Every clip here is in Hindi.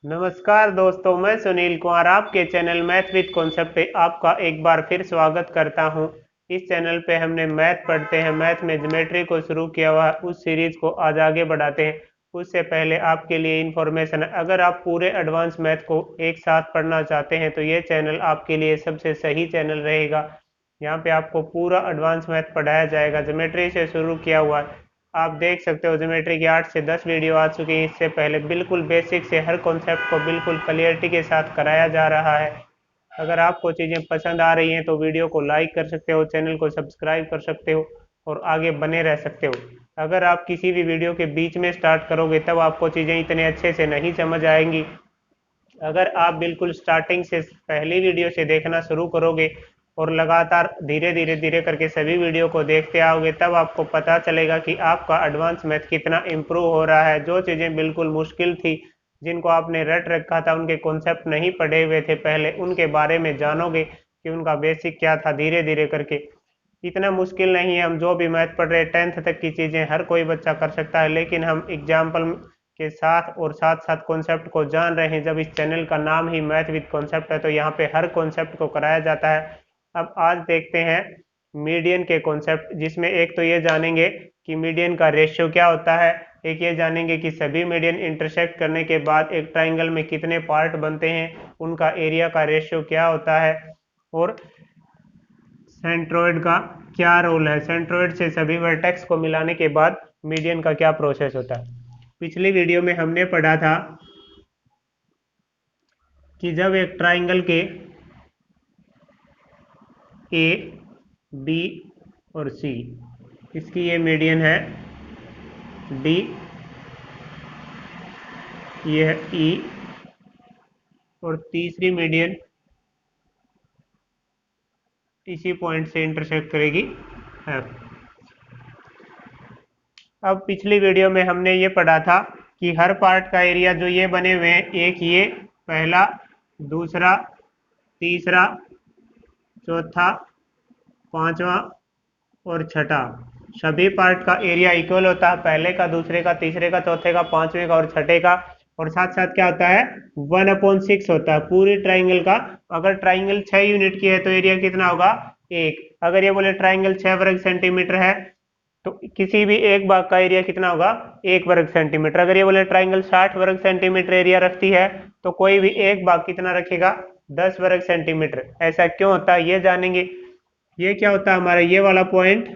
नमस्कार दोस्तों, मैं सुनील कुमार आपके चैनल मैथ विद कॉन्सेप्ट पे आपका एक बार फिर स्वागत करता हूं। इस चैनल पे हमने मैथ पढ़ते हैं, मैथ में ज्योमेट्री को शुरू किया हुआ उस सीरीज को आज आगे बढ़ाते हैं। उससे पहले आपके लिए इन्फॉर्मेशन, अगर आप पूरे एडवांस मैथ को एक साथ पढ़ना चाहते हैं तो ये चैनल आपके लिए सबसे सही चैनल रहेगा। यहाँ पे आपको पूरा एडवांस मैथ पढ़ाया जाएगा, ज्योमेट्री से शुरू किया हुआ है। आप देख सकते हो ज्योमेट्री की 8 से 10 वीडियो आ चुकी है। इससे पहले बिल्कुल बेसिक से हर कॉन्सेप्ट को बिल्कुल क्लियरिटी के साथ कराया जा रहा है। अगर आपको चीज़ें पसंद आ रही हैं तो वीडियो को लाइक कर सकते हो, चैनल को सब्सक्राइब कर सकते हो और आगे बने रह सकते हो। अगर आप किसी भी वीडियो के बीच में स्टार्ट करोगे तब आपको चीज़ें इतने अच्छे से नहीं समझ आएंगी। अगर आप बिल्कुल स्टार्टिंग से पहली वीडियो से देखना शुरू करोगे और लगातार धीरे धीरे धीरे करके सभी वीडियो को देखते आओगे तब आपको पता चलेगा कि आपका एडवांस मैथ कितना इम्प्रूव हो रहा है। जो चीज़ें बिल्कुल मुश्किल थी, जिनको आपने रट रखा था, उनके कॉन्सेप्ट नहीं पढ़े हुए थे पहले, उनके बारे में जानोगे कि उनका बेसिक क्या था धीरे धीरे करके। इतना मुश्किल नहीं है। हम जो भी मैथ पढ़ रहे हैं 10th तक की चीज़ें हर कोई बच्चा कर सकता है, लेकिन हम एग्जाम्पल के साथ और साथ साथ कॉन्सेप्ट को जान रहे हैं। जब इस चैनल का नाम ही मैथ विद कॉन्सेप्ट है तो यहाँ पे हर कॉन्सेप्ट को कराया जाता है। अब आज देखते हैं मीडियन के कॉन्सेप्ट, जिसमें एक तो ये जानेंगे कि मीडियन का रेशियो क्या होता है, एक ये जानेंगे कि सभी मीडियन इंटरसेक्ट करने के बाद एक ट्राइंगल में कितने पार्ट बनते हैं, उनका एरिया का रेशियो क्या होता है, और सेंट्रोइड का क्या रोल है, सेंट्रोइड से सभी वर्टेक्स को मिलाने के बाद मीडियन का क्या प्रोसेस होता है। पिछली वीडियो में हमने पढ़ा था कि जब एक ट्राइंगल के ए, बी और सी, इसकी ये मीडियन है डी, ये है ई, और तीसरी मीडियन इसी पॉइंट से इंटरसेक्ट करेगी एफ। अब पिछली वीडियो में हमने ये पढ़ा था कि हर पार्ट का एरिया जो ये बने हुए हैं, एक ये पहला, दूसरा, तीसरा, चौथा, पांचवा और छठा, सभी पार्ट का एरिया इक्वल होता है, पहले का, दूसरे का, तीसरे का, चौथे का, पांचवें का और छठे का। और साथ साथ क्या होता है, 1/6 होता है पूरी ट्राइंगल का। अगर ट्राइंगल 6 यूनिट की है तो एरिया कितना होगा, एक। अगर ये बोले ट्राइंगल 6 वर्ग सेंटीमीटर है तो किसी भी एक भाग का एरिया कितना होगा, 1 वर्ग सेंटीमीटर। अगर ये बोले ट्राइंगल 60 वर्ग सेंटीमीटर एरिया रखती है तो कोई भी एक भाग कितना रखेगा, 10 वर्ग सेंटीमीटर। ऐसा क्यों होता है ये जानेंगे। ये क्या होता है हमारा ये वाला पॉइंट,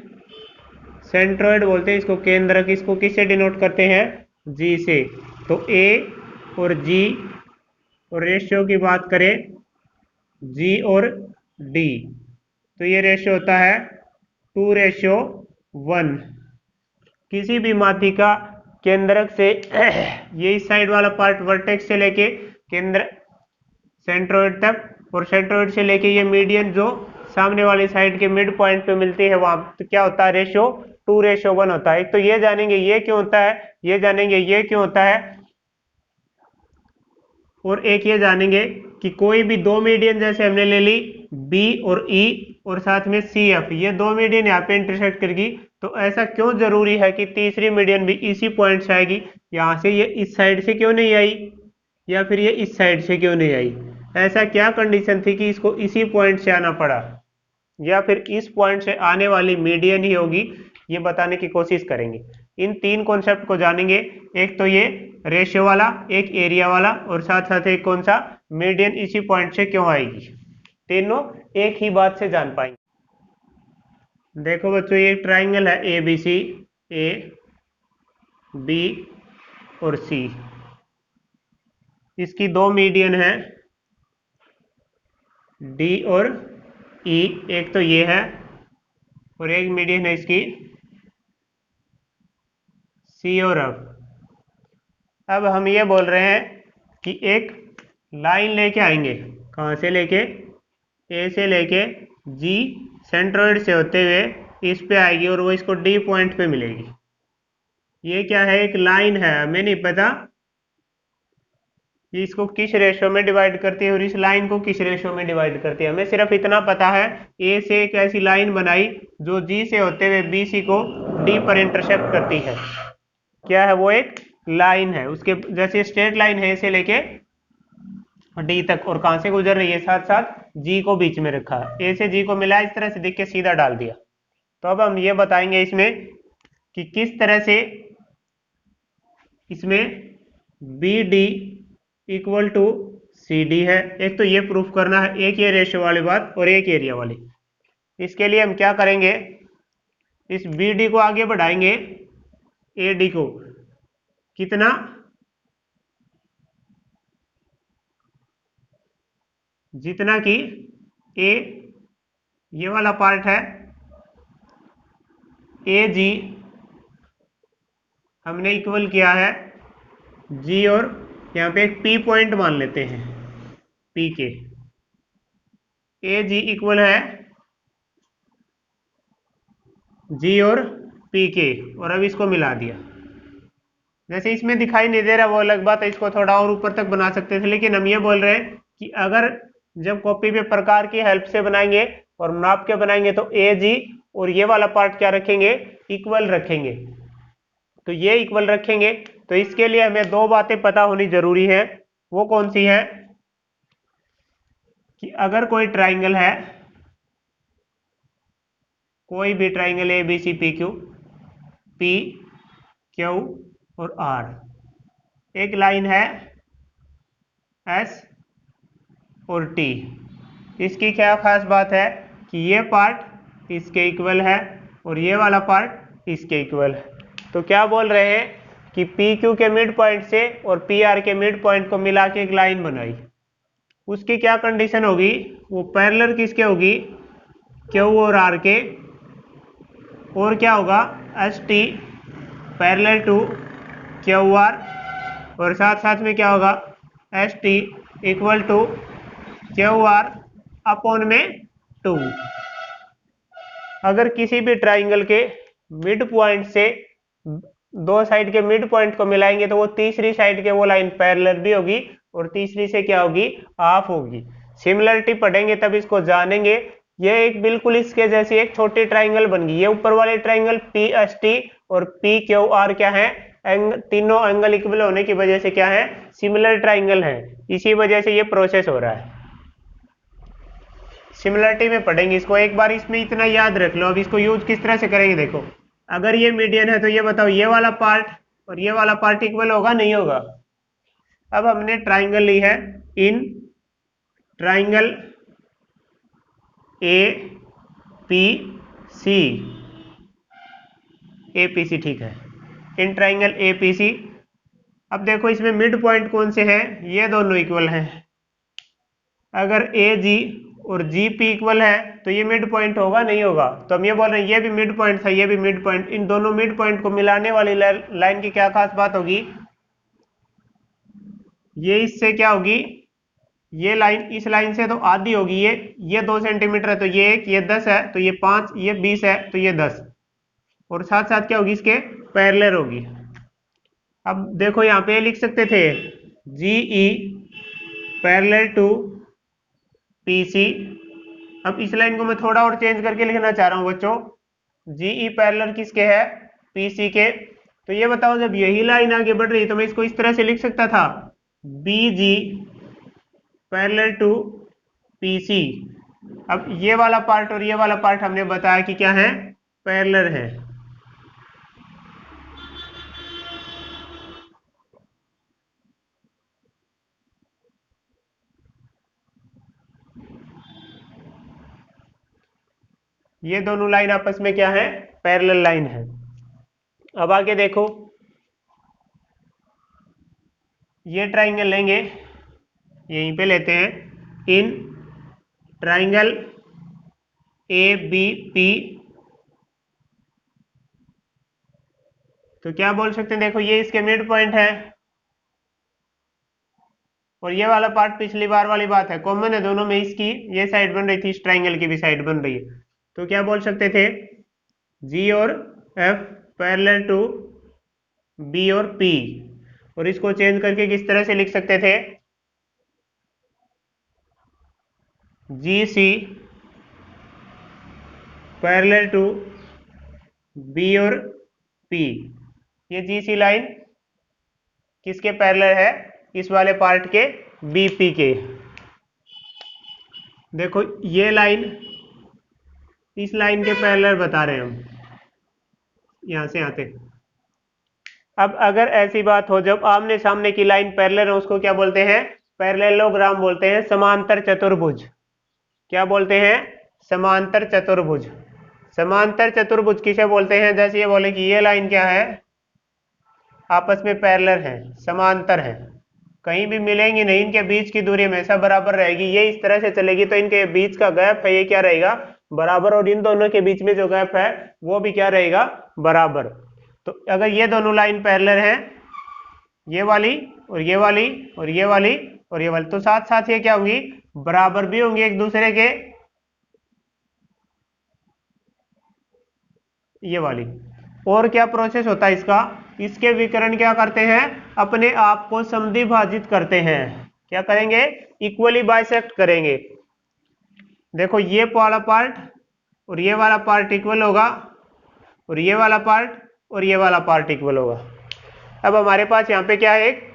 सेंट्रोइड बोलते हैं इसको, केंद्रक। इसको किससे डिनोट करते हैं, जी से। तो ए और जी, और रेशियो की बात करें जी और डी, तो ये रेशियो होता है 2:1। किसी भी माध्यिका केंद्रक से ये इस साइड वाला पार्ट वर्टेक्स से लेके केंद्र सेंट्रोइड तक, और सेंट्रोइड से लेके ये मीडियन जो सामने वाली साइड के मिड पॉइंट पे मिलती है वहां, तो क्या होता है, रेशियो 2:1 होता है। एक तो ये जानेंगे ये क्यों होता है, ये जानेंगे ये क्यों होता है, और एक ये जानेंगे कि कोई भी दो मीडियन जैसे हमने ले ली बी और ई और साथ में सी एफ, ये दो मीडियन यहाँ पे इंटरसेक्ट करेगी, तो ऐसा क्यों जरूरी है कि तीसरी मीडियन भी इसी पॉइंट से आएगी। यहाँ से ये इस साइड से क्यों नहीं आई, या फिर ये इस साइड से क्यों नहीं आई। ऐसा क्या कंडीशन थी कि इसको इसी पॉइंट से आना पड़ा, या फिर इस पॉइंट से आने वाली मीडियन ही होगी, ये बताने की कोशिश करेंगे। इन तीन कॉन्सेप्ट को जानेंगे, एक तो ये रेशियो वाला, एक एरिया वाला, और साथ साथ एक कौन सा, मीडियन इसी पॉइंट से क्यों आएगी। तीनों एक ही बात से जान पाएंगे। देखो बच्चों, ये ट्राइंगल है ए बी सी, ए बी और सी, इसकी दो मीडियन है डी और ई, एक तो ये है और एक मीडियन है इसकी सी और एफ। अब हम ये बोल रहे हैं कि एक लाइन लेके आएंगे, कहाँ से लेके, ए से लेके जी, सेंट्रोइड से होते हुए इस पे आएगी और वो इसको डी पॉइंट पे मिलेगी। ये क्या है, एक लाइन है, हमें नहीं पता कि इसको किस रेशो में डिवाइड करती है और इस लाइन को किस रेशो में डिवाइड करती है। हमें सिर्फ इतना पता है, ए से एक ऐसी लाइन बनाई जो जी से होते हुए बी सी को डी पर इंटरसेक्ट करती है। क्या है वो, एक लाइन है, उसके जैसे स्ट्रेट लाइन है से लेके डी तक, और कहां से गुजर रही है, साथ साथ जी को बीच में रखा, ए से जी को मिला, इस तरह से देख के सीधा डाल दिया। तो अब हम ये बताएंगे इसमें कि किस तरह से इसमें B D equal to C D है। एक तो ये प्रूफ करना है, एक ये रेशियो वाली बात और एक एरिया वाली। इसके लिए हम क्या करेंगे, इस बी डी को आगे बढ़ाएंगे ए डी को, कितना, जितना कि ए ये वाला पार्ट है ए जी हमने इक्वल किया है जी, और यहां पे एक पी पॉइंट मान लेते हैं, पी के, ए जी इक्वल है जी और पी के, और अब इसको मिला दिया। जैसे इसमें दिखाई नहीं दे रहा वो अलग बात है, इसको थोड़ा और ऊपर तक बना सकते थे, लेकिन हम ये बोल रहे हैं कि अगर जब कॉपी पे प्रकार की हेल्प से बनाएंगे और नाप के बनाएंगे तो ए जी और ये वाला पार्ट क्या रखेंगे, इक्वल रखेंगे। तो ये इक्वल रखेंगे, तो इसके लिए हमें दो बातें पता होनी जरूरी है। वो कौन सी है कि अगर कोई ट्राइंगल है, कोई भी triangle A B C P Q, P Q और आर, एक लाइन है एस और टी, इसकी क्या खास बात है कि ये पार्ट इसके इक्वल है और ये वाला पार्ट इसके इक्वल है। तो क्या बोल रहे हैं कि पी क्यू के मिड पॉइंट से और पी आर के मिड पॉइंट को मिला के एक लाइन बनाई, उसकी क्या कंडीशन होगी, वो पैरेलल किसके होगी, क्यू और आर के, और क्या होगा, S T parallel to Q R, और साथ साथ में क्या होगा, S T equal to Q R upon में 2। अगर किसी भी ट्राइंगल के मिड पॉइंट से दो साइड के मिड पॉइंट को मिलाएंगे तो वो तीसरी साइड के वो लाइन पैरेलल भी होगी और तीसरी से क्या होगी, हाफ होगी। सिमिलरिटी पढ़ेंगे तब इसको जानेंगे। ये एक बिल्कुल इसके जैसी एक छोटी ट्राइंगल बन गई। ये ऊपर वाले ट्राइंगल पी एस टी और पी क्यू आर क्या है, तीनों एंगल इक्वल होने की वजह से क्या है, सिमिलर ट्राइंगल है। इसी वजह से ये प्रोसेस हो रहा है। सिमिलरिटी में पढ़ेंगे इसको, एक बार इसमें इतना याद रख लो। अब इसको यूज किस तरह से करेंगे, देखो अगर ये मीडियन है तो ये बताओ ये वाला पार्ट और ये वाला पार्ट इक्वल होगा, नहीं होगा। अब हमने ट्राइंगल ली है, in triangle A P C, A P C, ठीक है, in triangle A P C. अब देखो इसमें मिड पॉइंट कौन से हैं, ये दोनों इक्वल हैं। अगर ए जी और जी पी इक्वल है तो ये मिड पॉइंट होगा, नहीं होगा। तो हम ये बोल रहे हैं ये भी मिड पॉइंट था, ये भी मिड पॉइंट, इन दोनों मिड पॉइंट को मिलाने वाली लाइन की क्या खास बात होगी, ये इससे क्या होगी, ये लाइन इस लाइन से तो आधी होगी, ये 2 सेंटीमीटर है तो ये 1, ये 10 है तो ये 5, ये 20 है तो ये 10, और साथ साथ क्या होगी, इसके पैरेलल होगी। अब देखो यहाँ पे लिख सकते थे G E parallel to P C. अब इस लाइन को मैं थोड़ा और चेंज करके लिखना चाह रहा हूं बच्चों, जीई पैरेलल किसके है, पीसी के। तो ये बताओ जब यही लाइन आगे बढ़ रही तो मैं इसको इस तरह से लिख सकता था, बीजी पैरेलल टू पीसी। अब ये वाला पार्ट और ये वाला पार्ट हमने बताया कि क्या है, पैरेलल है। ये दोनों लाइन आपस में क्या है, पैरेलल लाइन है। अब आगे देखो, ये ट्राइंगल लेंगे, यहीं पे लेते हैं, in triangle A B P. तो क्या बोल सकते हैं, देखो ये इसके मिड पॉइंट है और ये वाला पार्ट पिछली बार वाली बात है, कॉमन है दोनों में, इसकी ये साइड बन रही थी, इस ट्राइंगल की भी साइड बन रही है। तो क्या बोल सकते थे, जी और एफ पैरेलल टू बी और पी, और इसको चेंज करके किस तरह से लिख सकते थे, जी सी पैरेलल टू बी और पी। ये जी सी लाइन किसके पैरेलल है, इस वाले पार्ट के बीपी के। देखो ये लाइन इस लाइन के पैरेलल बता रहे हैं हम, यहां से यहां तक। अब अगर ऐसी बात हो जब आमने सामने की लाइन पैरेलल है, उसको क्या बोलते हैं? पैरेललोग्राम बोलते हैं, समांतर चतुर्भुज। क्या बोलते हैं? समांतर चतुर्भुज। समांतर चतुर्भुज किसे बोलते हैं? जैसे ये बोले कि ये लाइन क्या है, आपस में पैरेलल है, समांतर है, कहीं भी मिलेंगी नहीं, इनके बीच की दूरी हमेशा बराबर रहेगी। ये इस तरह से चलेगी तो इनके बीच का गैप है ये क्या रहेगा? बराबर। और इन दोनों के बीच में जो गैप है वो भी क्या रहेगा? बराबर। तो अगर ये दोनों लाइन पैरेलल हैं, ये वाली और ये वाली और ये वाली और ये वाली, तो साथ साथ ये क्या होंगी? बराबर भी होंगी एक दूसरे के। ये वाली। और क्या प्रोसेस होता है इसका? इसके विकर्ण क्या करते हैं? अपने आप को समद्विभाजित करते हैं। क्या करेंगे? इक्वली बाइसेक्ट करेंगे। देखो ये वाला पार्ट और ये वाला पार्ट इक्वल होगा, और ये वाला पार्ट और ये वाला पार्ट इक्वल होगा। अब हमारे पास यहाँ पे क्या है? एक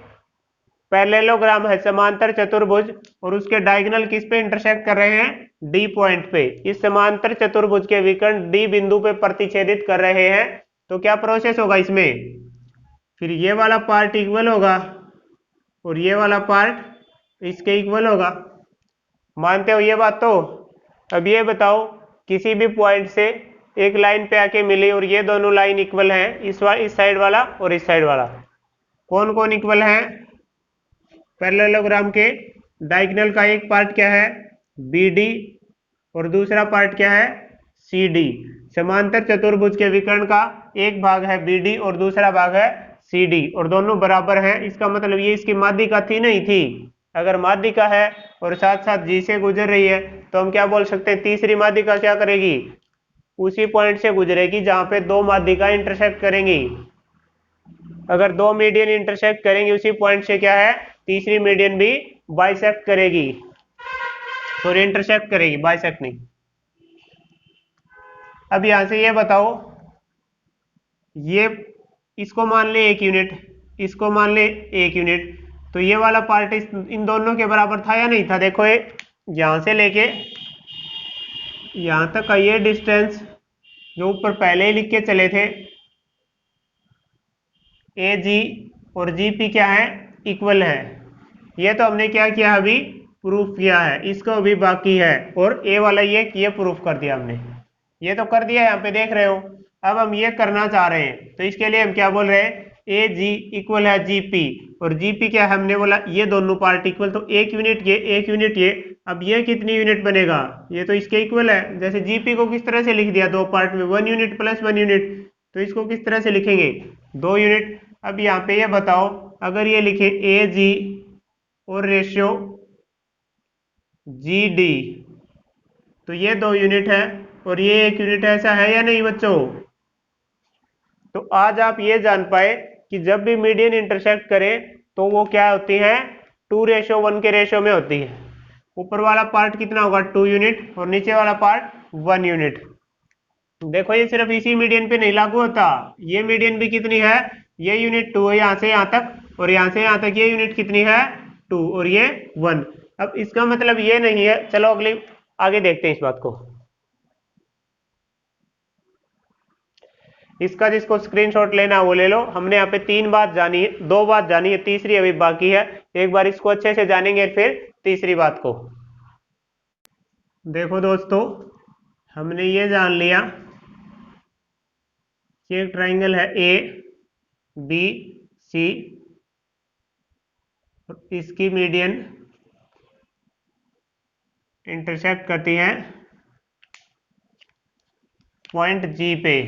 पैरेललोग्राम है, समांतर चतुर्भुज, और उसके डायगोनल किस पे इंटरसेक्ट कर रहे हैं? डी पॉइंट पे। इस समांतर चतुर्भुज के विकर्ण डी बिंदु पे प्रतिच्छेदित कर रहे हैं। तो क्या प्रोसेस होगा इसमें? फिर ये वाला पार्ट इक्वल होगा और ये वाला पार्ट इसके इक्वल होगा। मानते हो ये बात? तो अब ये बताओ, किसी भी पॉइंट से एक लाइन पे आके मिली और ये दोनों लाइन इक्वल हैं, इस साइड वाला और इस साइड वाला, कौन कौन इक्वल है? पैरेललोग्राम के डायगोनल का एक पार्ट क्या है? BD, और दूसरा पार्ट क्या है? CD। समांतर चतुर्भुज के विकर्ण का एक भाग है BD और दूसरा भाग है CD, और दोनों बराबर हैं। इसका मतलब ये इसकी माध्यिका थी नहीं थी? अगर माध्यिका है और साथ साथ G से गुजर रही है तो हम क्या बोल सकते हैं? तीसरी माध्यिका क्या करेगी? उसी पॉइंट से गुजरेगी जहां पे दो माध्यिका इंटरसेक्ट करेंगी। अगर दो मीडियन इंटरसेक्ट करेंगे उसी पॉइंट से, क्या है? तीसरी मीडियन भी बाइसेक्ट करेगी, और इंटरसेक्ट करेगी, बाइसेक्ट नहीं। अब यहां से ये बताओ, ये इसको मान ले 1 यूनिट, इसको मान ले 1 यूनिट, तो ये वाला पार्ट इन दोनों के बराबर था या नहीं था? देखो ये यहां से लेके यहां तक का ये डिस्टेंस जो ऊपर पहले ही लिख के चले थे, AG और GP क्या है? इक्वल है। ये तो हमने क्या किया? अभी प्रूफ किया है, इसको अभी बाकी है। और ए वाला ये प्रूफ कर दिया हमने, ये तो कर दिया, यहाँ पे देख रहे हो। अब हम ये करना चाह रहे हैं, तो इसके लिए हम क्या बोल रहे हैं? AG इक्वल है GP, और GP क्या है? हमने बोला ये दोनों पार्ट इक्वल, तो 1 यूनिट ये 1 यूनिट ये। अब ये कितनी यूनिट बनेगा? ये तो इसके इक्वल है। जैसे GP को किस तरह से लिख दिया? दो पार्ट में 1 यूनिट प्लस 1 यूनिट, तो इसको किस तरह से लिखेंगे? 2 यूनिट। अब यहाँ पे ये बताओ, अगर ये लिखे AG और रेशियो GD, तो ये 2 यूनिट है और ये 1 यूनिट, ऐसा है या नहीं बच्चों? तो आज आप ये जान पाए कि जब भी मीडियन इंटरसेक्ट करे तो वो क्या होती है? 2:1 के रेशियो में होती है। ऊपर वाला पार्ट कितना होगा? 2 यूनिट, और नीचे वाला पार्ट 1 यूनिट। देखो ये सिर्फ इसी मीडियन पे नहीं लागू होता, ये मीडियन भी कितनी है? ये यूनिट 2 है यहां से यहां तक, और यहां से यहां तक ये यूनिट कितनी है? 2, और ये 1। अब इसका मतलब ये नहीं है, चलो अगली आगे देखते हैं इस बात को। इसका जिसको स्क्रीनशॉट लेना वो ले लो। हमने यहाँ पे 3 बात जानी है, 2 बात जानी है, तीसरी अभी बाकी है। एक बार इसको अच्छे से जानेंगे फिर तीसरी बात को। देखो दोस्तों, हमने ये जान लिया कि एक ट्राइंगल है ABC, इसकी मीडियन इंटरसेक्ट करती है पॉइंट G पे।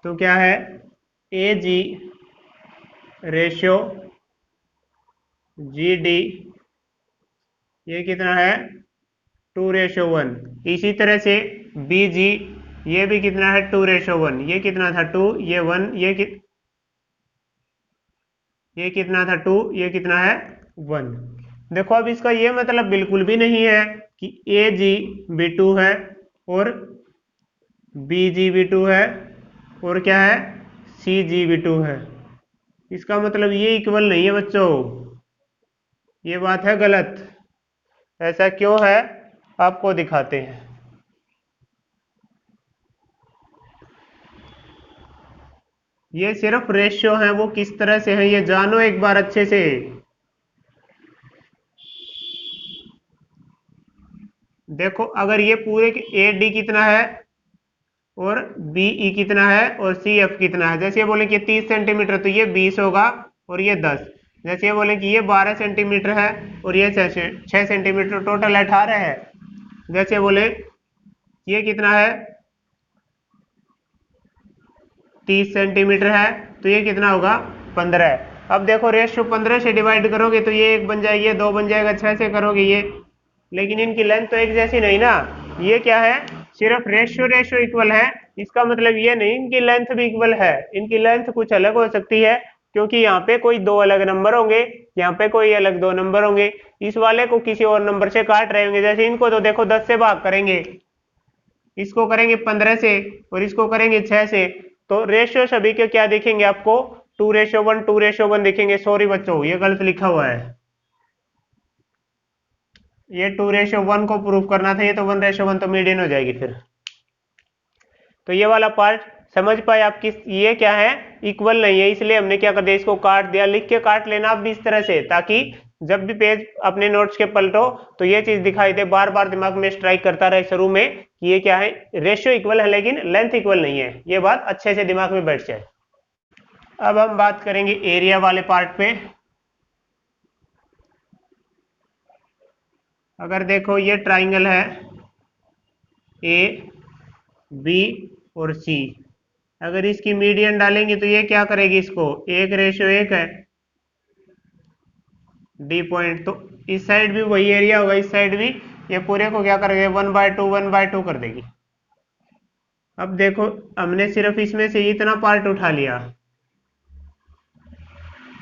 तो क्या है? AG रेशियो GD ये कितना है? 2:1। इसी तरह से BG ये भी कितना है? 2:1। ये कितना था? 2, ये 1, ये कितना था? 2, ये कितना है? 1। देखो अब इसका ये मतलब बिल्कुल भी नहीं है कि AG भी 2 है और BG भी 2 है और क्या है? CG भी 2 है। इसका मतलब ये इक्वल नहीं है बच्चों। ये बात है गलत। ऐसा क्यों है, आपको दिखाते हैं। ये सिर्फ रेशियो है, वो किस तरह से है ये जानो एक बार अच्छे से। देखो अगर ये पूरे ए डी कितना है और बी ई कितना है और सी एफ कितना है, जैसे ये बोले कि 30 सेंटीमीटर तो ये 20 होगा और ये 10। जैसे ये बोले कि ये 12 सेंटीमीटर है और ये 6 सेंटीमीटर, टोटल 18 है। जैसे बोले ये कितना है, 30 सेंटीमीटर है तो ये कितना होगा, 15 है। अब देखो रेशियो 15 से डिवाइड करोगे तो ये 1 बन जाएगी, ये 2 बन जाएगा, 6 से करोगे ये, लेकिन इनकी लेंथ तो एक जैसी नहीं ना। ये क्या है, सिर्फ रेशियो रेशियो इक्वल है, इसका मतलब ये नहीं इनकी लेंथ भी इक्वल है। इनकी लेंथ कुछ अलग हो सकती है, क्योंकि यहाँ पे कोई दो अलग नंबर होंगे, यहाँ पे कोई अलग दो नंबर होंगे, इस वाले को किसी और नंबर से काट रहे होंगे। जैसे इनको तो देखो 10 से भाग करेंगे, इसको करेंगे 15 से और इसको करेंगे 6 से, तो रेशियो सभी के क्या दिखेंगे आपको, 2:1, 2:1 दिखेंगे। सॉरी बच्चों ये गलत लिखा हुआ है, ये 2:1 को प्रूफ करना था, ये तो 1:1 तो मीडियन हो जाएगी फिर। तो ये वाला पार्ट समझ पाए आप, किस ये क्या है, इक्वल नहीं है, इसलिए हमने क्या कर दिया, इसको काट दिया। लिख के काट लेना आप भी इस तरह से, ताकि जब भी पेज अपने नोट्स के पलटो तो ये चीज दिखाई दे, बार बार दिमाग में स्ट्राइक करता रहे शुरू में कि ये क्या है, रेशियो इक्वल है लेकिन लेंथ इक्वल नहीं है, ये बात अच्छे से दिमाग में बैठ जाए। अब हम बात करेंगे एरिया वाले पार्ट पे। अगर देखो ये ट्राइंगल है ए बी और सी, अगर इसकी मीडियन डालेंगे तो ये क्या करेगी, इसको 1:1 है डी पॉइंट, तो इस साइड भी वही एरिया होगा, इस साइड भी, ये पूरे को क्या करेंगे 1/2 1/2 कर देगी। अब देखो हमने सिर्फ इसमें से इतना पार्ट उठा लिया,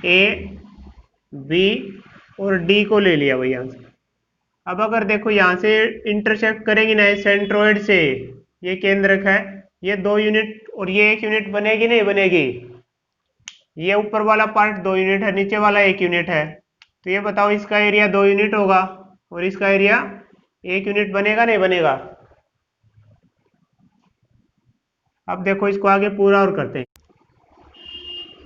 ए बी और डी को ले लिया भैया। अब अगर देखो यहाँ से इंटरसेक्ट करेंगी ना सेंट्रोइड से, ये केंद्रक है, ये 2 यूनिट और ये 1 यूनिट बनेगी नहीं बनेगी, ये ऊपर वाला पार्ट 2 यूनिट है, नीचे वाला 1 यूनिट है, तो ये बताओ इसका एरिया 2 यूनिट होगा और इसका एरिया 1 यूनिट बनेगा नहीं बनेगा। अब देखो इसको आगे पूरा और करते हैं।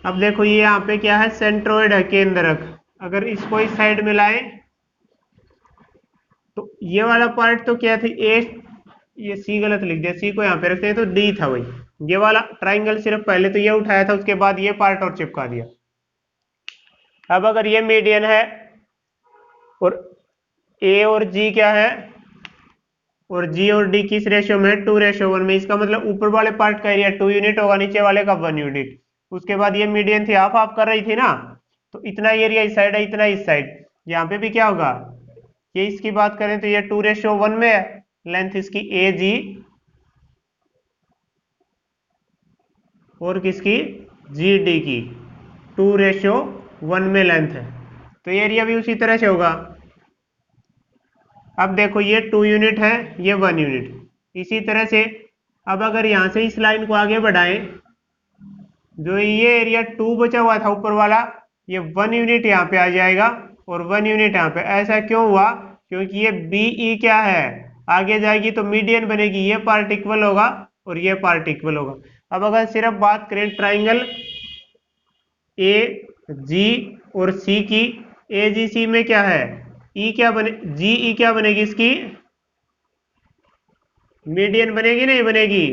अब देखो ये यहाँ पे क्या है, सेंट्रोइड है केंद्रक, अगर इसको इस साइड में लाए तो ये वाला पार्ट तो क्या थी, ए, ये सी गलत लिख दिया, सी को यहाँ पे रखते हैं तो डी था भाई, ये वाला ट्राइंगल सिर्फ पहले तो ये उठाया था, उसके बाद ये पार्ट और चिपका दिया। अब अगर ये मीडियन है और ए और जी क्या है, और जी और डी किस रेशियो में, 2:1 में, इसका मतलब ऊपर वाले पार्ट का एरिया 2 यूनिट होगा, नीचे वाले का 1 यूनिट। उसके बाद ये मीडियन थी, हाफ हाफ कर रही थी ना, तो इतना एरिया इस साइड है, इतना इस साइड, यहाँ पे भी क्या होगा, ये इसकी बात करें तो ये 2:1 में है, लेंथ इसकी ए जी और किसकी, जी डी की 2:1 में लेंथ है, तो ये एरिया भी उसी तरह से होगा। अब देखो ये 2 यूनिट है, ये 1 यूनिट, इसी तरह से अब अगर यहां से इस लाइन को आगे बढ़ाएं, जो ये एरिया 2 बचा हुआ था ऊपर वाला, ये 1 यूनिट यहाँ पे आ जाएगा और 1 यूनिट यहाँ पे। ऐसा क्यों हुआ, क्योंकि ये बीई क्या है, आगे जाएगी तो मीडियन बनेगी, ये पार्ट इक्वल होगा और ये पार्ट इक्वल होगा। अब अगर सिर्फ बात करें ट्राइंगल ए जी और सी की, ए जी सी में क्या है, ई क्या बने, जी ई क्या बनेगी, इसकी मीडियन बनेगी नहीं बनेगी,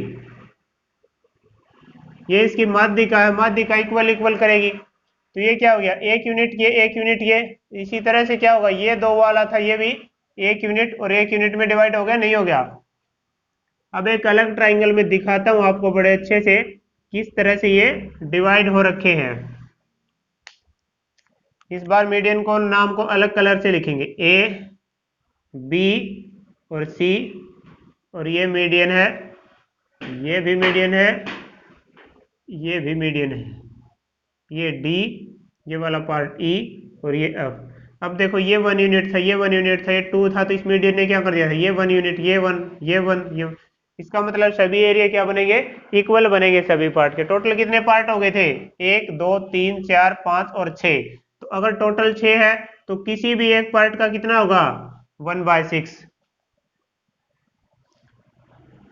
ये इसकी माध्यिका है, माध्यिका इक्वल इक्वल करेगी, तो ये क्या हो गया, 1 यूनिट ये 1 यूनिट ये, इसी तरह से क्या होगा, ये 2 वाला था, ये भी 1 यूनिट और 1 यूनिट में डिवाइड हो गया नहीं हो गया। अब एक अलग ट्राइंगल में दिखाता हूं आपको बड़े अच्छे से किस तरह से ये डिवाइड हो रखे हैं। इस बार मीडियन को नाम को अलग कलर से लिखेंगे, ए बी और सी, और ये मीडियन है, ये भी मीडियन है, ये भी मीडियन है, ये डी, ये वाला पार्ट ई और ये एफ। अब देखो ये 1 यूनिट था, ये 1 यूनिट था, ये 2 था, तो इस मीडियन ने क्या कर दिया था, ये 1 यूनिट, ये 1, ये 1, ये 1। इसका मतलब सभी एरिया क्या बनेंगे, इक्वल बनेंगे सभी पार्ट के। टोटल कितने पार्ट हो गए थे, 1 2 3 4 5 और 6, तो अगर टोटल 6 है तो किसी भी एक पार्ट का कितना होगा 1/6।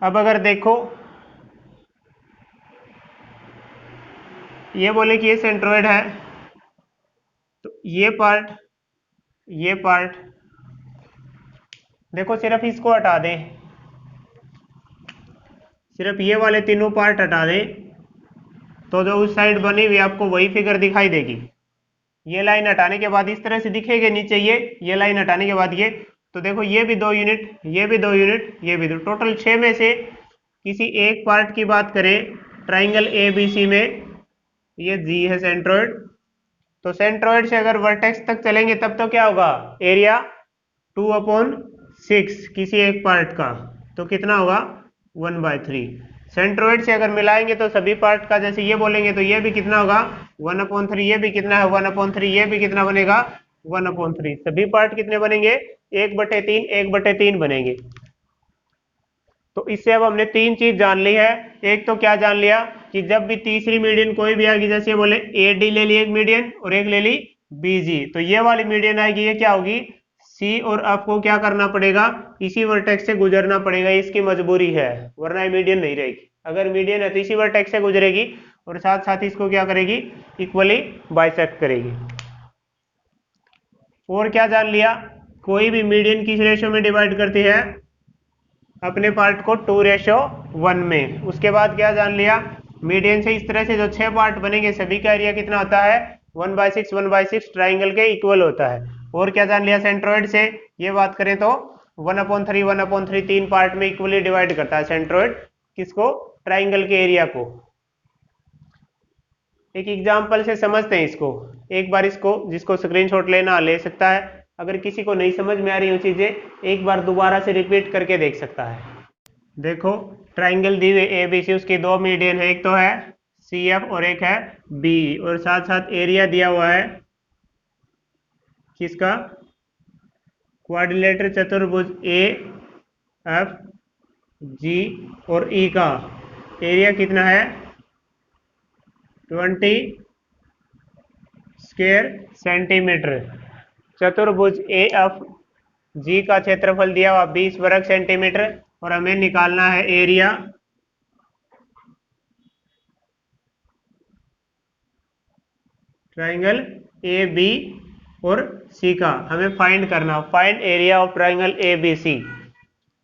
अब अगर देखो ये बोले कि ये सेंट्रोइड है, तो ये पार्ट देखो, सिर्फ इसको हटा दें, सिर्फ ये वाले तीनों पार्ट हटा दें, तो जो उस साइड बनी हुई आपको वही फिगर दिखाई देगी। ये लाइन हटाने के बाद इस तरह से दिखेगी नीचे, ये लाइन हटाने के बाद ये, तो देखो ये भी 2 यूनिट, ये भी 2 यूनिट, ये भी 2, टोटल 6 में से किसी एक पार्ट की बात करें ट्राइंगल ए बी सी में, ये जी है सेंट्रोइड, तो सेंट्रोइड से अगर वर्टेक्स तक चलेंगे तब तो क्या होगा एरिया 2/6 किसी एक पार्ट का, तो कितना होगा 1/3। सेंट्रोइड से अगर मिलाएंगे तो सभी पार्ट का, जैसे ये बोलेंगे तो ये भी कितना होगा 1/3, ये भी कितना है 1/3, ये भी कितना बनेगा 1/3, सभी पार्ट कितने बनेंगे 1/3, 1/3 बनेंगे। तो इससे अब हमने 3 चीज जान ली है। एक तो क्या जान लिया कि जब भी तीसरी मीडियन कोई भी आएगी, जैसे बोले ए डी ले ली एक मीडियन और एक ले ली बी जी, तो ये वाली मीडियन आएगी, ये क्या होगी सी, और आपको क्या करना पड़ेगा इसी वर्टेक्स से गुजरना पड़ेगा, इसकी मजबूरी है, वरना ये मीडियन नहीं रहेगी। अगर मीडियन है तो इसी वर्टेक्स से गुजरेगी और साथ साथ इसको क्या करेगी इक्वली बाइसेक्ट करेगी। और क्या जान लिया, कोई भी मीडियन किस रेशियो में डिवाइड करती है अपने पार्ट को 2:1 में। उसके बाद क्या जान लिया, मीडियन से इस तरह से जो 6 पार्ट बनेंगे सभी का एरिया कितना होता है 1/6, 1/6 ट्राइंगल के इक्वल होता है। और क्या जान लिया, सेंट्रोइड से ये बात करें तो 1/3, 1/3 3 पार्ट में इक्वली डिवाइड करता है सेंट्रोइड, किसको ट्राइंगल के एरिया को। एक एग्जाम्पल से समझते हैं इसको, एक बार इसको जिसको स्क्रीनशॉट लेना ले सकता है, अगर किसी को नहीं समझ में आ रही हो चीजें एक बार दोबारा से रिपीट करके देख सकता है। देखो ट्राइंगल दी हुई ए बी सी, उसकी 2 मीडियन है, एक तो है सी एफ और एक है बी, और साथ साथ एरिया दिया हुआ है किसका क्वाड्रिलेटरल चतुर्भुज ए एफ जी और ई का एरिया कितना है 20 स्क्वायर सेंटीमीटर। चतुर्भुज ए एफ जी का क्षेत्रफल दिया हुआ 20 वर्ग सेंटीमीटर, और हमें निकालना है एरिया ट्राइंगल ए बी और सी का, हमें फाइंड करना, find area of triangle A B C.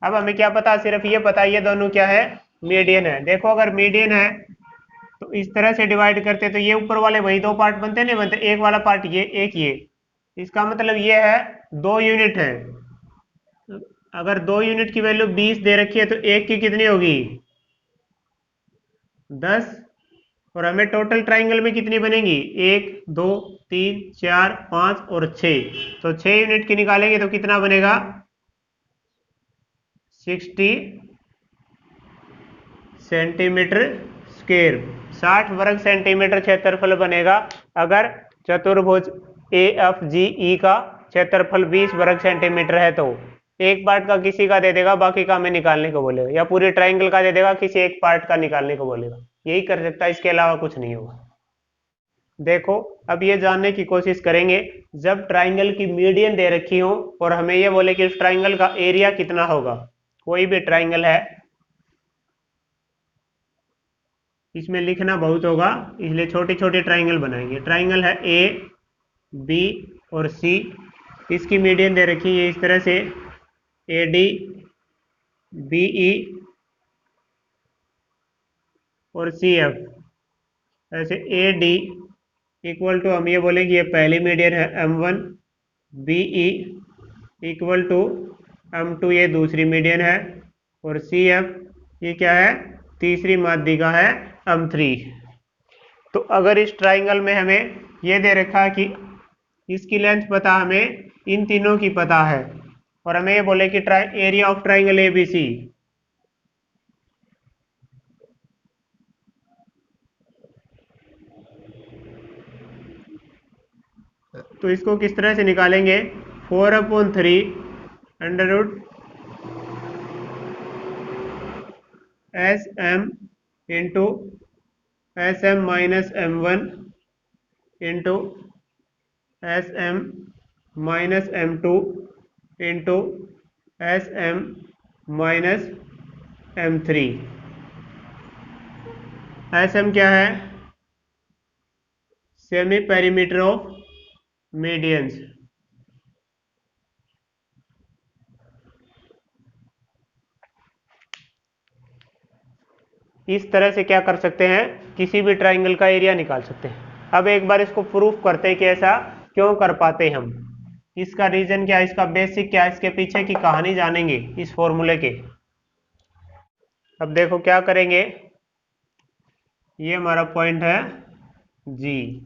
अब हमें क्या पता, सिर्फ ये पता ये दोनों क्या है मीडियन है। देखो अगर मीडियन है तो इस तरह से डिवाइड करते तो ये ऊपर वाले वही 2 पार्ट बनते नहीं बनते, एक वाला पार्ट ये एक ये, इसका मतलब ये है 2 यूनिट है। अगर 2 यूनिट की वैल्यू 20 दे रखी है तो एक की कितनी होगी 10, और हमें टोटल ट्राइंगल में कितनी बनेगी 1 2 3 4 5 और 6, तो 6 यूनिट की निकालेंगे तो कितना बनेगा 60 सेंटीमीटर स्क्वायर, 60 वर्ग सेंटीमीटर क्षेत्रफल बनेगा अगर चतुर्भुज ए एफ जी ई का क्षेत्रफल 20 वर्ग सेंटीमीटर है। तो एक पार्ट का किसी का दे देगा, बाकी का हमें निकालने को बोलेगा, या पूरे ट्राइंगल का दे देगा, किसी एक पार्ट का निकालने को बोलेगा, यही कर सकता है, इसके अलावा कुछ नहीं होगा। देखो अब ये जानने की कोशिश करेंगे, जब ट्राइंगल की मीडियन दे रखी हो और हमें ये बोले कि इस ट्राइंगल का एरिया कितना होगा, कोई भी ट्राइंगल है, इसमें लिखना बहुत होगा इसलिए छोटे छोटे ट्राइंगल बनाएंगे। ट्राइंगल है ए बी और सी, इसकी मीडियन दे रखी है इस तरह से ए डी बी ई और सी एफ, ऐसे ए डी इक्वल टू हम ये बोलेंगे ये पहली मीडियन है M1, B E equal to M2 ये दूसरी मीडियन है, और सी एफ ये क्या है तीसरी माध्यिका है M3। तो अगर इस ट्राइंगल में हमें ये दे रखा है कि इसकी लेंथ पता, हमें इन तीनों की पता है, और हमें ये बोले कि एरिया ऑफ ट्राइंगल एबीसी, तो इसको किस तरह से निकालेंगे 4/3 under root S M into S M minus M1 into S M minus M2 into S M minus M3। S M क्या है? Semi perimeter of medians. इस तरह से क्या कर सकते हैं, किसी भी ट्राइंगल का एरिया निकाल सकते हैं। अब एक बार इसको प्रूफ करते हैं कि ऐसा क्यों कर पाते हैं हम। इसका रीजन क्या है, इसका बेसिक क्या है, इसके पीछे की कहानी जानेंगे इस फॉर्मूले के। अब देखो क्या करेंगे, ये हमारा पॉइंट है जी।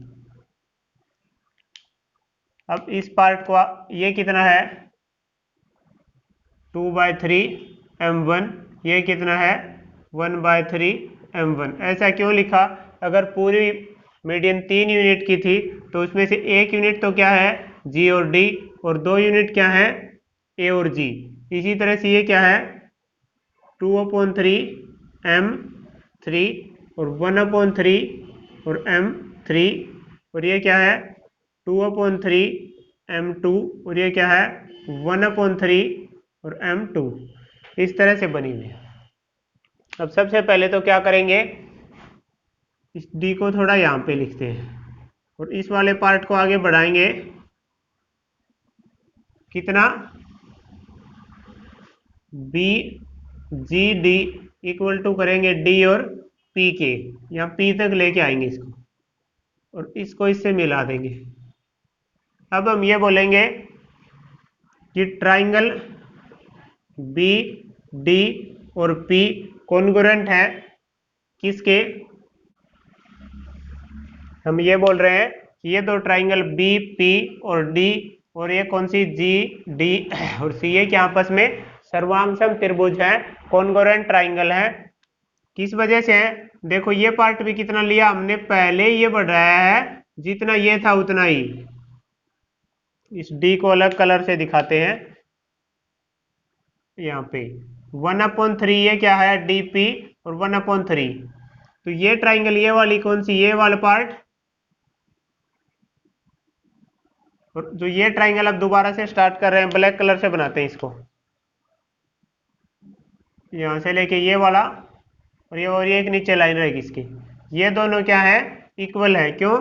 अब इस पार्ट को ये कितना है 2/3 M1, ये कितना है 1/3 M1। ऐसा क्यों लिखा? अगर पूरी मीडियन 3 यूनिट की थी तो उसमें से 1 यूनिट तो क्या है G और D, और 2 यूनिट क्या है A और G। इसी तरह से ये क्या है 2/3 M3 और 1/3 और M3, और ये क्या है 2/3 M2 और ये क्या है 1/3 और M2। इस तरह से बनी हुई है। अब सबसे पहले तो क्या करेंगे, इस D को थोड़ा यहाँ पे लिखते हैं और इस वाले पार्ट को आगे बढ़ाएंगे। कितना BGD इक्वल टू करेंगे D और P के, या P तक लेके आएंगे इसको और इसको इससे मिला देंगे। अब हम ये बोलेंगे कि ट्राइंगल BD और P कॉन्ग्रुएंट है किसके? हम ये बोल रहे हैं कि ये दो ट्राइंगल BP और D और ये कौन सी GD और C, ये क्या आपस में सर्वांगसम त्रिभुज है, कॉन्ग्रुएंट ट्राइंगल है। किस वजह से है? देखो ये पार्ट भी कितना लिया हमने, पहले ये बढ़ाया है जितना ये था उतना ही। इस D को अलग कलर से दिखाते हैं यहाँ पे। 1/3 ये क्या है DP और 1/3, तो ये ट्राइंगल ये वाली कौन सी, ये वाला पार्ट, और जो ये ट्राइंगल अब दोबारा से स्टार्ट कर रहे हैं ब्लैक कलर से बनाते हैं इसको, यहां से लेके ये वाला और ये एक नीचे लाइन रहेगी इसकी। ये दोनों क्या है इक्वल है, क्यों?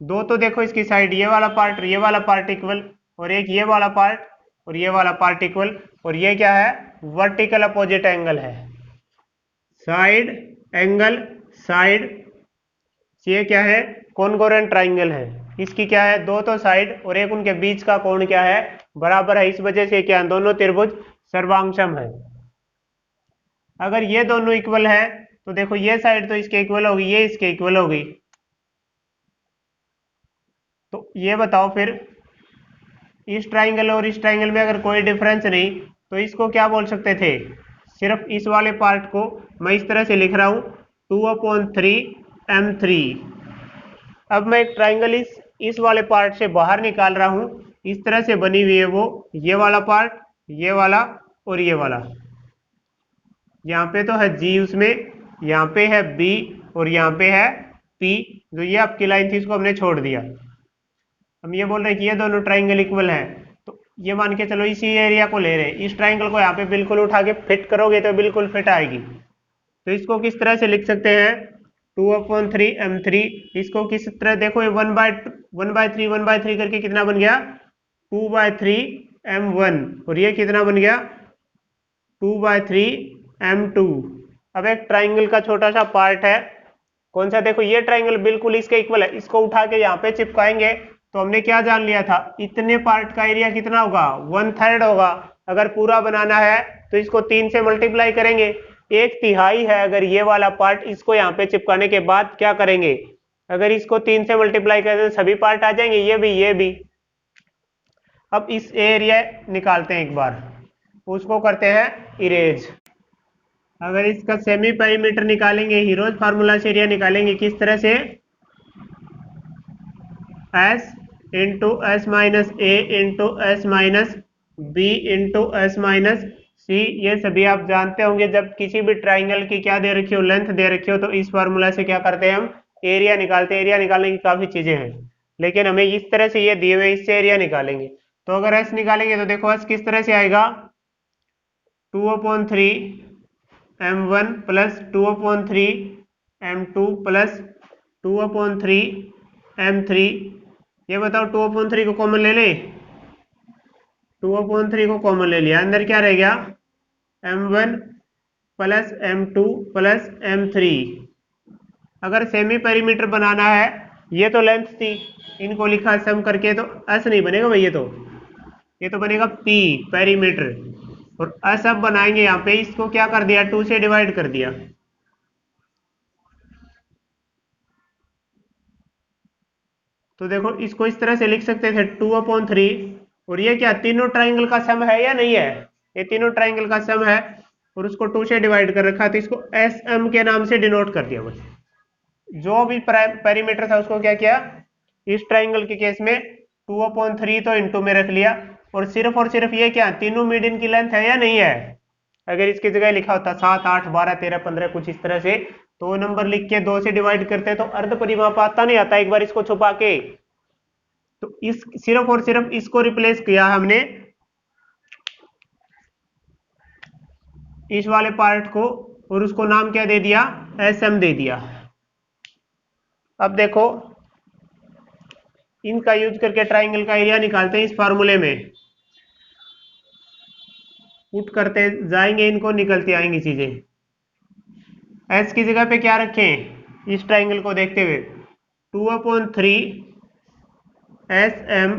दो तो देखो इसकी साइड, ये वाला पार्ट इक्वल, और एक ये वाला पार्ट और ये वाला पार्ट इक्वल, और ये क्या है वर्टिकल अपोजिट एंगल है, साइड एंगल साइड। ये क्या है कॉन्ग्रुएंट ट्राइंगल है, इसकी क्या है दो तो साइड और एक उनके बीच का कोण क्या है बराबर है। इस वजह से क्या दोनों त्रिभुज सर्वांगसम है। अगर ये दोनों इक्वल है तो देखो ये साइड तो इसके इक्वल होगी, ये इसके इक्वल होगी, तो ये बताओ फिर इस ट्राइंगल और इस ट्राइंगल में अगर कोई डिफरेंस नहीं तो इसको क्या बोल सकते थे? सिर्फ इस वाले पार्ट को मैं इस तरह से लिख रहा हूं 2/3 M3। अब मैं एक ट्राइंगल इस वाले पार्ट से बाहर निकाल रहा हूं, इस तरह से बनी हुई है वो, ये वाला पार्ट, ये वाला और ये वाला। यहाँ पे तो है G, उसमें यहाँ पे है B और यहाँ पे है P, जो ये आपकी लाइन थी इसको हमने छोड़ दिया। हम ये बोल रहे हैं कि ये दोनों ट्राइंगल इक्वल है, तो ये मान के चलो इसी एरिया को ले रहे हैं, इस ट्राइंगल को यहाँ पे बिल्कुल उठा के फिट करोगे तो बिल्कुल फिट आएगी। तो इसको किस तरह से लिख सकते हैं 2/3 M3, इसको किस तरह देखो ये 1/3 करके कितना बन गया 2/3 M1, और ये कितना बन गया 2/3 M2। अब एक ट्राइंगल का छोटा सा पार्ट है, कौन सा, देखो ये ट्राइंगल बिल्कुल इसके इक्वल है, इसको उठा के यहाँ पे चिपकाएंगे तो हमने क्या जान लिया था, इतने पार्ट का एरिया कितना होगा 1/3 होगा। अगर पूरा बनाना है तो इसको 3 से मल्टीप्लाई करेंगे, 1/3 है। अगर ये वाला पार्ट इसको यहाँ पे चिपकाने के बाद क्या करेंगे, अगर इसको 3 से मल्टीप्लाई करें तो सभी पार्ट आ जाएंगे, ये भी। अब इस एरिया निकालते हैं एक बार, उसको करते हैं इरेज। अगर इसका सेमी पेरीमीटर निकालेंगे, हीरोज फार्मूला से एरिया निकालेंगे किस तरह से, S into S minus A into S minus B into S minus C। ये सभी आप जानते होंगे, जब किसी भी ट्राइंगल की क्या दे रखी हो, लेंथ दे रखी हो, तो इस फार्मूला से क्या करते हैं हम एरिया निकालते हैं। एरिया निकालने की काफी चीजें हैं, लेकिन हमें इस तरह से ये दिए हुए इससे एरिया निकालेंगे। तो अगर एस निकालेंगे तो देखो एस किस तरह से आएगा, 2/3 m1 plus 2/3 m2 plus 2/3 m3। ये बताओ 2/3 को कॉमन ले लें, 2/3 को कॉमन ले लिया, अंदर क्या रह गया, m1 plus m2 plus m3। अगर सेमी पेरीमीटर बनाना है, ये तो लेंथ थी, इनको लिखा सम करके, तो एस नहीं बनेगा भाई, ये तो बनेगा पी पेरीमीटर। और एस अब बनाएंगे यहाँ पे, इसको क्या कर दिया, 2 से डिवाइड कर दिया। तो देखो इसको इस तरह से लिख सकते थे 2/3, और ये क्या तीनों ट्राइंगल का सम है या नहीं है, ये तीनों ट्राइंगल का सम है, और उसको 2 से डिवाइड कर रखा, तो इसको एस एम के नाम से डिनोट कर दिया बस। जो भी पेरीमीटर था उसको क्या किया, इस ट्राइंगल के केस में 2/3 तो इंटू में रख लिया, और सिर्फ ये क्या तीनों मीडियन की लेंथ है या नहीं है। अगर इसकी जगह लिखा होता 7, 8, 12, 13, 15 कुछ इस तरह से, तो नंबर लिख के 2 से डिवाइड करते तो अर्ध परिमाप आता नहीं आता, एक बार इसको छुपा के। तो इस सिर्फ और सिर्फ इसको रिप्लेस किया हमने, इस वाले पार्ट को, और उसको नाम क्या दे दिया, एस एम दे दिया। अब देखो इनका यूज करके ट्राइंगल का एरिया निकालते हैं इस फार्मूले में, पुट करते जाएंगे इनको, निकलती आएंगी चीजें। एस की जगह पे क्या रखें, इस ट्राइंगल को देखते हुए 2/3 एस एम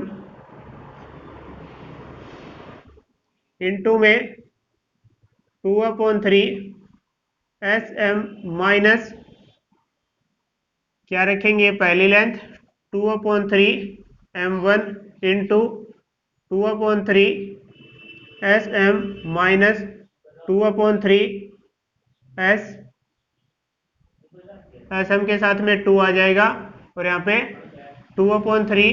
इंटू में 2/3 एस एम माइनस क्या रखेंगे पहली length, 2/3 m1 into 2/3 S M minus 2/3 S M के साथ में 2 आ जाएगा, और यहाँ पे 2/3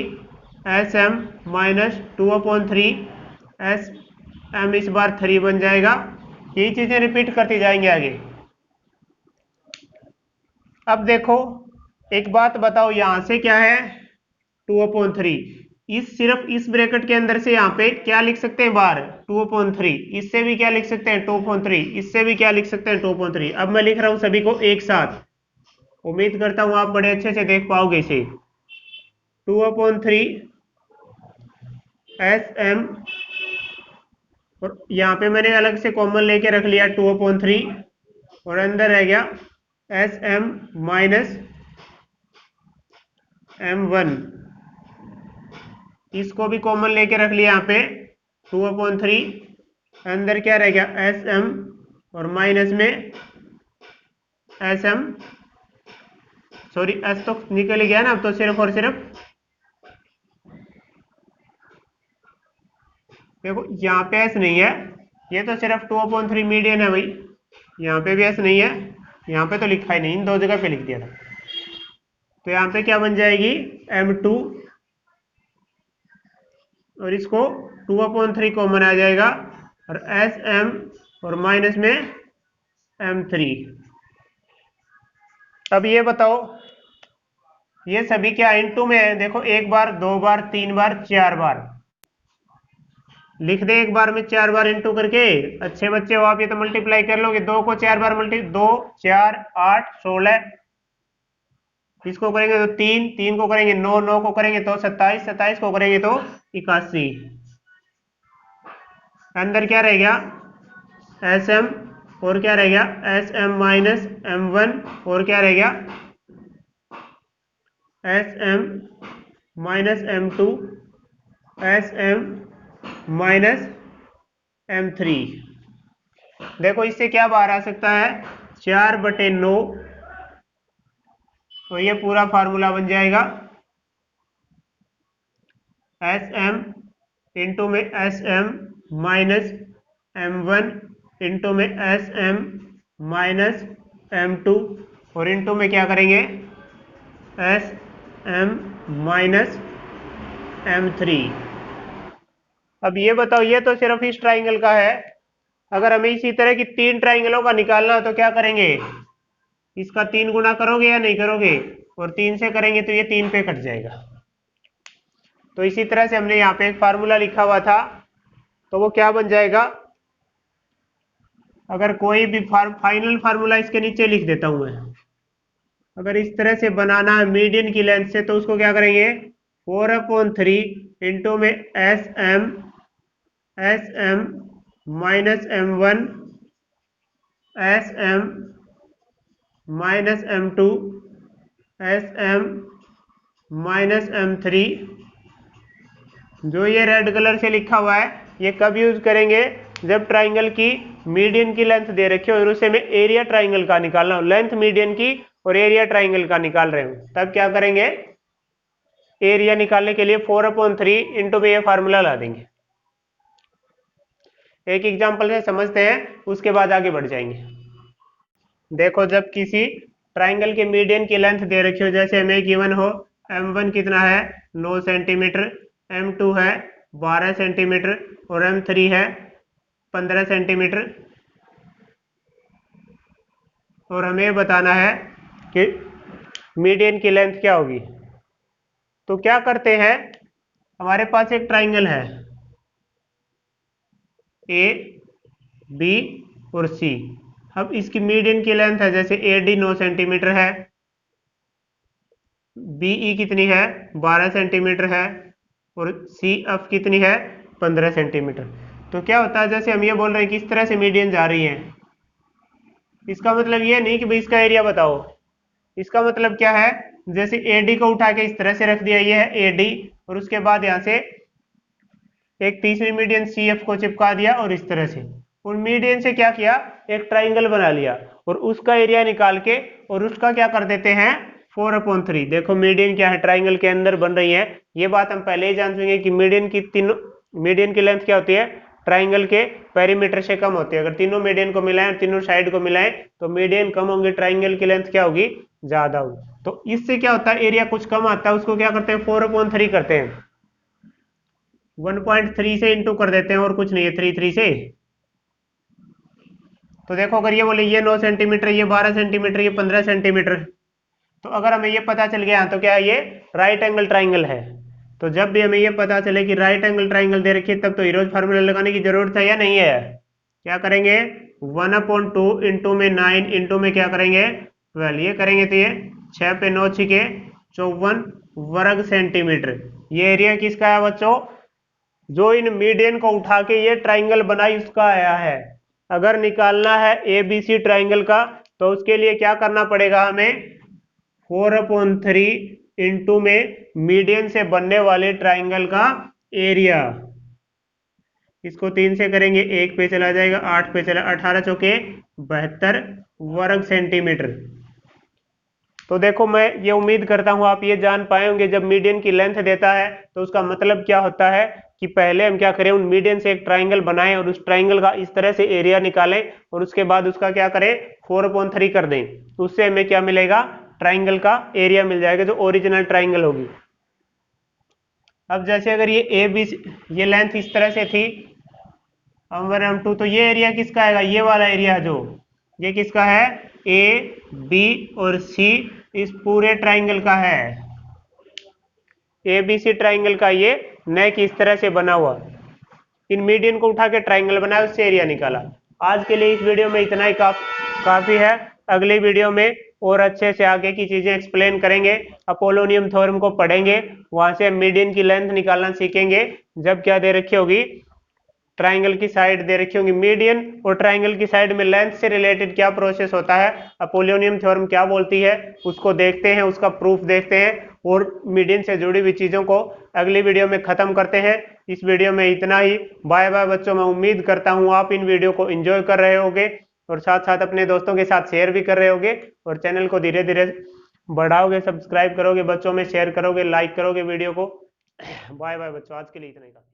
S M minus 2/3 S M इस बार 3 बन जाएगा। ये चीजें रिपीट करती जाएंगे आगे। अब देखो एक बात बताओ, यहां से क्या है 2/3, सिर्फ इस ब्रैकेट के अंदर से यहाँ पे क्या लिख सकते हैं बाहर 2/3, इससे भी क्या लिख सकते हैं 2/3, इससे भी क्या लिख सकते हैं 2/3। अब मैं लिख रहा हूं सभी को एक साथ, उम्मीद करता हूं आप बड़े अच्छे से देख पाओगे इसे। 2/3 एस एम, और यहाँ पे मैंने अलग से कॉमन लेके रख लिया 2/3, और अंदर रह गया एस एम माइनस m1, इसको भी कॉमन लेके रख लिया यहाँ पे 2/3, अंदर क्या रह गया एस एम, और माइनस में एस एम, सॉरी एस तो निकल ही गया ना, अब तो सिर्फ और सिर्फ देखो यहाँ पे एस नहीं है, ये तो सिर्फ 2/3 मीडियन है भाई, यहाँ पे भी एस नहीं है, यहाँ पे तो लिखा ही नहीं, इन दो जगह पे लिख दिया था। तो यहाँ पे क्या बन जाएगी m2, और इसको 2/3 कॉमन आ जाएगा, और एस एम और माइनस में m3। अब ये बताओ ये सभी क्या इनटू में है, देखो एक बार, दो बार, तीन बार, चार बार लिख दे, एक बार में 4 बार इंटू करके। अच्छे बच्चे हो आप, ये तो मल्टीप्लाई कर लोगे, 2 को 4 बार मल्टी, 2 4 8 16, इसको करेंगे तो 3, 3 को करेंगे 9, 9 को करेंगे तो 27, 27 को करेंगे तो 81। अंदर क्या रह गया एस एम, और क्या रह गया एस एम माइनस m1, और क्या रह गया S M minus m2 S M minus m3। देखो इससे क्या बाहर आ सकता है 4/9, तो ये पूरा फार्मूला बन जाएगा एस एम इंटू में S M minus m1 into में एस एम माइनस m2, और इंटू में क्या करेंगे एस एम माइनस m3। अब ये बताओ, ये तो सिर्फ इस ट्राइंगल का है, अगर हमें इसी तरह की 3 ट्राइंगलों का निकालना हो तो क्या करेंगे, इसका 3 गुना करोगे या नहीं करोगे, और 3 से करेंगे तो ये 3 पे कट जाएगा, तो इसी तरह से हमने यहाँ पे एक फार्मूला लिखा हुआ था, तो वो क्या बन जाएगा, अगर कोई भी फाइनल फार्मूला इसके नीचे लिख देता हूं मैं। अगर इस तरह से बनाना है मीडियन की लेंथ से, तो उसको क्या करेंगे, 4/3 इंटू में S M minus M1 S M minus M2 S M minus M3। जो ये रेड कलर से लिखा हुआ है, ये कब यूज करेंगे, जब ट्राइंगल की मीडियन की लेंथ दे रखी हो और उसे मैं एरिया ट्राइंगल का निकालना हूं, लेंथ मीडियन की और एरिया ट्राइंगल का निकाल रहे हूं, तब क्या करेंगे, एरिया निकालने के लिए 4/3 इंटू में ये फार्मूला ला देंगे। एक एग्जांपल से समझते हैं, उसके बाद आगे बढ़ जाएंगे। देखो, जब किसी ट्राइंगल के मीडियन की लेंथ दे रखी हो, जैसे हमें गिवन हो M1 कितना है 9 सेंटीमीटर, M2 है 12 सेंटीमीटर और M3 है 15 सेंटीमीटर, और हमें बताना है कि मीडियन की लेंथ क्या होगी। तो क्या करते हैं, हमारे पास एक ट्राइंगल है ए बी और सी। अब इसकी मीडियन की लेंथ है, जैसे AD 9 सेंटीमीटर है, BE कितनी है 12 सेंटीमीटर है और CF कितनी है 15 सेंटीमीटर। तो क्या होता है, जैसे हम ये बोल रहे हैं कि इस तरह से मीडियन जा रही है, इसका मतलब ये नहीं कि भाई इसका एरिया बताओ, इसका मतलब क्या है, जैसे AD को उठा के इस तरह से रख दिया, ये है AD, और उसके बाद यहां से एक तीसरी मीडियन CF को चिपका दिया और इस तरह से, और मीडियन से क्या किया, एक ट्राइंगल बना लिया और उसका एरिया निकाल के और उसका क्या कर देते हैं 4/3। देखो मीडियन क्या है, ट्राइंगल के अंदर बन रही है, ये बात हम पहले ही जान चुके कि मीडियन की लेंथ क्या होती है, ट्राइंगल के पेरीमीटर से कम होती है। अगर तीनों मीडियन को मिलाएं, तीनों साइड को मिलाएं, तो मीडियन कम होंगे, ट्राइंगल की लेंथ क्या होगी, ज्यादा होगी। तो इससे क्या होता है, एरिया कुछ कम आता है, उसको क्या करते हैं 4/3 करते हैं, 1.3 से इंटू कर देते हैं और कुछ नहीं है 3 से। तो देखो, अगर ये बोले ये 9 सेंटीमीटर, ये 12 सेंटीमीटर, ये 15 सेंटीमीटर, तो अगर हमें ये पता चल गया तो क्या ये राइट एंगल ट्राइंगल है। तो जब भी हमें ये पता चले कि राइट एंगल ट्राइंगल दे रखी है, तब तो हीरोज फार्मूला लगाने की जरूरत है या नहीं है, क्या करेंगे 1/2 इंटू में 9 इंटू में क्या करेंगे 12, ये करेंगे तो ये 6 पे 9 छिके 54 वर्ग सेंटीमीटर। ये एरिया किसका है बच्चों, जो इन मीडियन को उठा के ये ट्राइंगल बनाई उसका आया है। अगर निकालना है ABC ट्राइंगल का, तो उसके लिए क्या करना पड़ेगा हमें, 4/3 इंटू में मीडियन से बनने वाले ट्राइंगल का एरिया, इसको 3 से करेंगे 1 पे चला जाएगा, 8 पे चला, 18 चौके 72 वर्ग सेंटीमीटर। तो देखो, मैं ये उम्मीद करता हूं आप ये जान पाए होंगे, जब मीडियन की लेंथ देता है तो उसका मतलब क्या होता है कि पहले हम क्या करें, उन मीडियन से एक ट्राइंगल बनाएं और उस ट्राइंगल का इस तरह से एरिया निकालें और उसके बाद उसका क्या करें 4/3 कर दें, तो उससे हमें क्या मिलेगा, ट्राइंगल का एरिया मिल जाएगा, जो ओरिजिनल ट्राइंगल होगी। अब जैसे अगर ये ABC, ये लेंथ इस तरह से थी M1 M2, तो ये एरिया किसका आएगा, ये वाला एरिया जो ये किसका है, AB और C इस पूरे ट्राइंगल का है, ABC ट्राइंगल का ये नेक इस तरह से बना हुआ, इन मीडियन को उठा के ट्राइंगल बनाया, उससे एरिया निकाला। आज के लिए इस वीडियो में इतना ही काफी है। अगली वीडियो में और अच्छे से आगे की चीजें एक्सप्लेन करेंगे, अपोलोनियम थ्योरम को पढ़ेंगे, वहां से मीडियन की लेंथ निकालना सीखेंगे। जब क्या दे रखी होगी, ट्राइंगल की साइड दे रखी होगी मीडियन, और ट्राइंगल की साइड में लेंथ से रिलेटेड क्या प्रोसेस होता है, अपोलोनियम थ्योरम क्या बोलती है, उसको देखते हैं, उसका प्रूफ देखते हैं, और मीडियन से जुड़ी हुई चीजों को अगली वीडियो में खत्म करते हैं। इस वीडियो में इतना ही। बाय बाय बच्चों, मैं उम्मीद करता हूँ आप इन वीडियो को एंजॉय कर रहे होगे और साथ साथ अपने दोस्तों के साथ शेयर भी कर रहे होगे, और चैनल को धीरे धीरे बढ़ाओगे, सब्सक्राइब करोगे, बच्चों में शेयर करोगे, लाइक करोगे वीडियो को। बाय बाय बच्चों, आज के लिए इतना ही था।